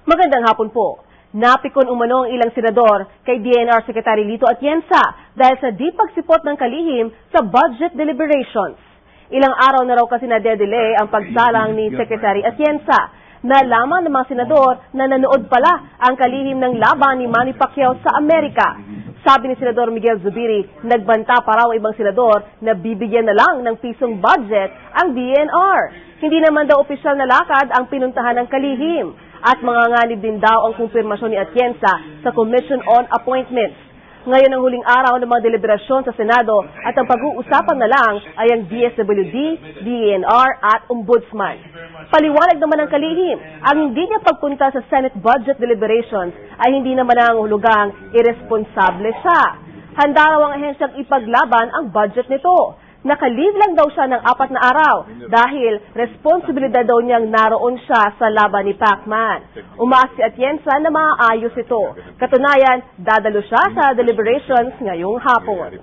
Magandang hapon po. Napikon umano ang ilang senador kay DENR Secretary Lito Atienza dahil sa di pagsipot ng kalihim sa budget deliberations. Ilang araw na raw kasi na-delay ang pagsalang ni Secretary Atienza. Nalaman ng mga senador na nanood pala ang kalihim ng laban ni Manny Pacquiao sa Amerika. Sabi ni Senador Miguel Zubiri, nagbanta pa raw ibang senador na bibigyan na lang ng pisong budget ang DENR. Hindi naman daw opisyal na lakad ang pinuntahan ng kalihim. At manganganib din daw ang kumpirmasyon ni Atienza sa Commission on Appointments. Ngayon ang huling araw ng mga deliberasyon sa Senado at ang pag-uusapan na lang ay ang DSWD, DENR at Ombudsman. Paliwanag naman ng kalihim, ang hindi niya pagpunta sa Senate budget deliberations ay hindi naman ang hulugang irresponsable siya. Handa raw ang ahensyang ipaglaban ang budget nito. Nakalive lang daw siya ng 4 na araw dahil responsibilidad daw niyang naroon siya sa laban ni Pacman. Umaas si Atienza na maayos ito. Katunayan, dadalo siya sa deliberations ngayong hapon.